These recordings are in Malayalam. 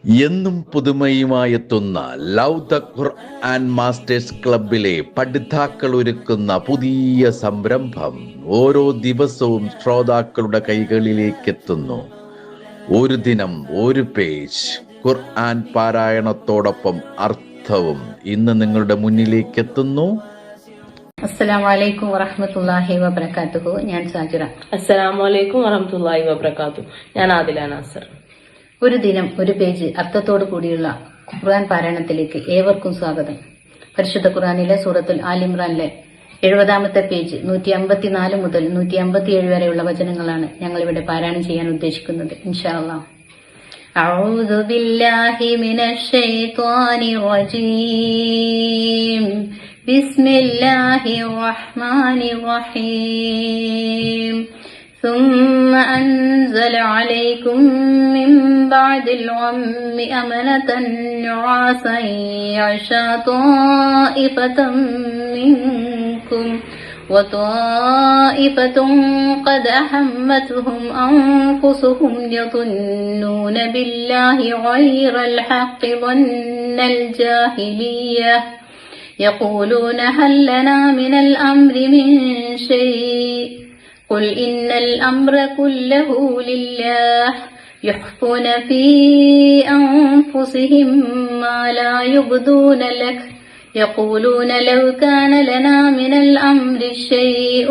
എന്നും പുതുമയുമായെത്തുന്ന ലവ് ദ ഖുർആൻ മാസ്റ്റേഴ്സ് ക്ലബിലെ പഠിതാക്കൾ ഒരുക്കുന്ന പുതിയ സംരംഭം ഓരോ ദിവസവും ശ്രോതാക്കളുടെ കൈകളിലേക്ക് എത്തുന്നു. ഒരു ദിനം ഒരു പേജ് ഖുർആൻ പാരായണത്തോടൊപ്പം അർത്ഥവും ഇന്ന് നിങ്ങളുടെ മുന്നിലേക്ക് എത്തുന്നു. അസ്സലാമു അലൈക്കും വറഹ്മത്തുള്ളാഹി വബറകാതുഹു. ഞാൻ സാജിറ. അസ്സലാമു അലൈക്കും വറഹ്മത്തുള്ളാഹി വബറകാതുഹു. ഞാൻ ആദില നാസർ. ഒരു ദിനം ഒരു പേജ് അർത്ഥത്തോടു കൂടിയുള്ള ഖുർആൻ പാരായണത്തിലേക്ക് ഏവർക്കും സ്വാഗതം. പരിശുദ്ധ ഖുർആനിലെ സൂറത്തുൽ ആൽ ഇംറാനിലെ 70-ാമത്തെ പേജ് 154 മുതൽ 157 വരെയുള്ള വചനങ്ങളാണ് ഞങ്ങൾ ഇവിടെ പാരായണം ചെയ്യാൻ ഉദ്ദേശിക്കുന്നത്. ഇൻഷാ അല്ലാഹ്. അഊദു ബില്ലാഹി മിനശ് ശൈത്വാനിർ റജീം. ബിസ്മില്ലാഹിർ റഹ്മാനിർ റഹീം. ثم أنزل عليكم من بعد الغم أمنة نعاسا يغشى طائفة منكم وطائفة قد أهمتهم أنفسهم يظنون بالله غير الحق ظن الجاهلية يقولون هل لنا من الأمر من شيء قل إن الأمر كله لله يخفون في أنفسهم ما لا يبدون لك يقولون لو كان لنا من الأمر شيء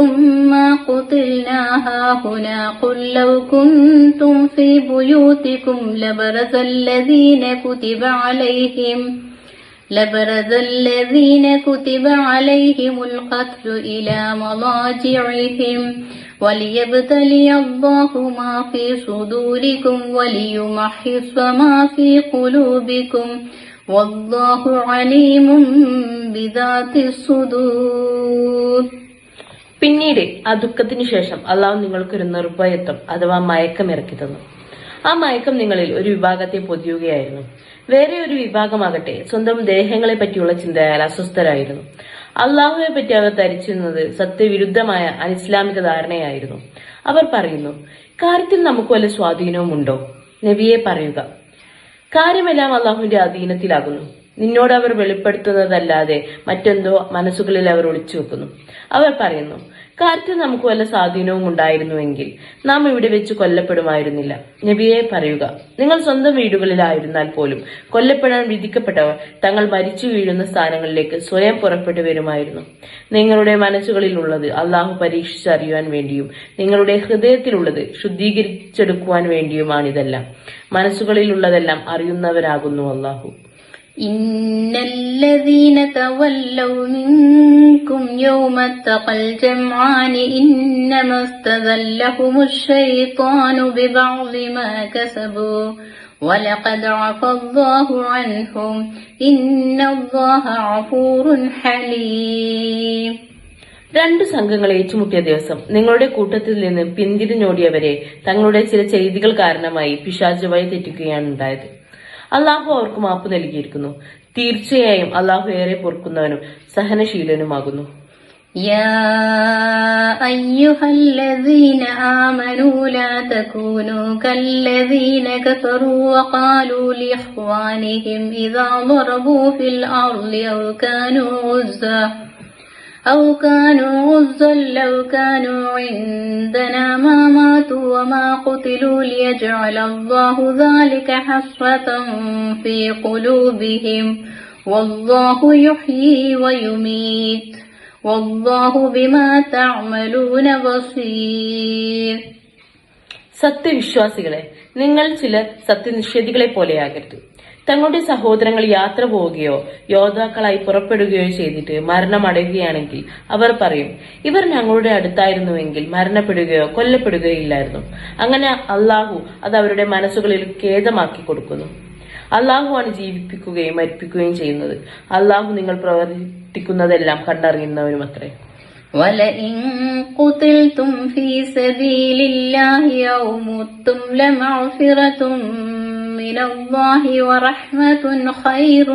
ما قتلنا هاهنا قل لو كنتم في بيوتكم لبرز الذين كتب عليهم القتل إلى مضاجعهم وليبتلي الله ما في صدوركم وليمحص ما في قلوبكم والله عليم بذات الصدور. പിന്നീട് ആ ദുഃഖത്തിനു ശേഷം അള്ളാഹു നിങ്ങൾക്കൊരു നിർഭയത്വം അഥവാ മയക്കം ഇറക്കി തന്നു. ആ മയക്കം നിങ്ങളിൽ ഒരു വിഭാഗത്തെ പൊതിയുകയായിരുന്നു. വേറെ ഒരു വിഭാഗമാകട്ടെ സ്വന്തം ദേഹങ്ങളെ പറ്റിയുള്ള ചിന്തയാൽ അസ്വസ്ഥരായിരുന്നു. അള്ളാഹുവെ പറ്റി അവർ ധരിച്ചിരുന്നത് സത്യവിരുദ്ധമായ അനിസ്ലാമിക ധാരണയായിരുന്നു. അവർ പറയുന്നു, കാര്യത്തിൽ നമുക്ക് വല്ല സ്വാധീനവും ഉണ്ടോ? നബിയെ പറയുക, കാര്യമെല്ലാം അള്ളാഹുവിന്റെ അധീനത്തിലാകുന്നു. നിന്നോട് അവർ വെളിപ്പെടുത്തുന്നതല്ലാതെ മറ്റെന്തോ മനസ്സുകളിൽ അവർ ഒളിച്ചു വെക്കുന്നു. അവർ പറയുന്നു, കാര്യത്തിൽ നമുക്ക് വല്ല സ്വാധീനവും ഉണ്ടായിരുന്നുവെങ്കിൽ നാം ഇവിടെ വെച്ച് കൊല്ലപ്പെടുമായിരുന്നില്ല. നബിയെ പറയുക, നിങ്ങൾ സ്വന്തം വീടുകളിലായിരുന്നാൽ പോലും കൊല്ലപ്പെടാൻ വിധിക്കപ്പെട്ടവർ തങ്ങൾ മരിച്ചു വീഴുന്ന സ്ഥാനങ്ങളിലേക്ക് സ്വയം പുറപ്പെട്ടു വരുമായിരുന്നു. നിങ്ങളുടെ മനസ്സുകളിലുള്ളത് അള്ളാഹു പരീക്ഷിച്ചറിയുവാൻ വേണ്ടിയും നിങ്ങളുടെ ഹൃദയത്തിലുള്ളത് ശുദ്ധീകരിച്ചെടുക്കുവാൻ വേണ്ടിയുമാണിതെല്ലാം. മനസ്സുകളിലുള്ളതെല്ലാം അറിയുന്നവരാകുന്നു അള്ളാഹു. إن الذين تولوا منكم يوم التقى الجمعان إنما استزلهم الشيطان ببعض ما كسبوا ولقد عفا الله عنهم إن الله غفور حليم. രണ്ടു സംഘങ്ങൾ ഏറ്റുമുട്ടിയ ദിവസം നിങ്ങളുടെ കൂട്ടത്തിൽ നിന്ന് പിന്തിരിഞ്ഞോടിയവരെ തങ്ങളുടെ ചില ചെയ്തികൾ കാരണമായി പിശാച് വഴി തെറ്റിക്കുകയാണ് ഉണ്ടായത്. അള്ളാഹു അവർക്ക് മാപ്പ് നൽകിയിരിക്കുന്നു. തീർച്ചയായും അള്ളാഹു ഏറെ പൊറുക്കുന്നവനും സഹനശീലനുമാകുന്നു. يا أيها الذين آمنوا لا تكونوا كالذين كفروا وقالوا لإخوانهم إذا ضربوا في الأرض أو كانوا غزا لو كانوا عندنا ما ماتوا وما قتلوا ليجعل الله ذلك حسرة في قلوبهم والله يحيي ويميت والله بما تعملون بصير. സത്യവിശ്വാസികളെ, നിങ്ങൾ ചില സത്യനിഷേധികളെ പോലെയാകരുത്. തങ്ങളുടെ സഹോദരങ്ങൾ യാത്ര പോവുകയോ യോദ്ധാക്കളായി പുറപ്പെടുകയോ ചെയ്തിട്ട് മരണമടയുകയാണെങ്കിൽ അവർ പറയും, ഇവർ ഞങ്ങളുടെ അടുത്തായിരുന്നുവെങ്കിൽ മരണപ്പെടുകയോ കൊല്ലപ്പെടുകയോ ഇല്ലായിരുന്നു. അങ്ങനെ അള്ളാഹു അത് അവരുടെ മനസ്സുകളിൽ ഖേദമാക്കി കൊടുക്കുന്നു. അള്ളാഹുവാണ് ജീവിപ്പിക്കുകയും മരിപ്പിക്കുകയും ചെയ്യുന്നത്. അള്ളാഹു നിങ്ങൾ പ്രവർത്തിക്കുന്നതെല്ലാം കണ്ടറിയുന്നവനുമത്രേ. وَلَئِن قُتِلْتُمْ فِي سَبِيلِ اللَّهِ أَوْ مُتُّمْ لَمَغْفِرَةٌ مِّنَ اللَّهِ وَرَحْمَةٌ خَيْرٌ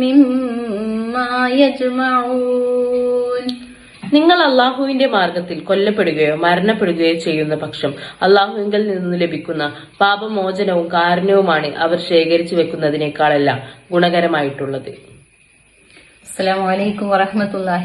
مِّمَّا يَجْمَعُونَ. നിങ്ങൾ അള്ളാഹുവിന്റെ മാർഗത്തിൽ കൊല്ലപ്പെടുകയോ മരണപ്പെടുകയോ ചെയ്യുന്ന പക്ഷം അള്ളാഹുവിങ്കിൽ നിന്ന് ലഭിക്കുന്ന പാപമോചനവും കാരുണ്യവുമാണ് അവർ ശേഖരിച്ചു വെക്കുന്നതിനേക്കാളെല്ലാം ഗുണകരമായിട്ടുള്ളത്. അസ്സലാമു അലൈക്കും വറഹ്മത്തുള്ളാഹി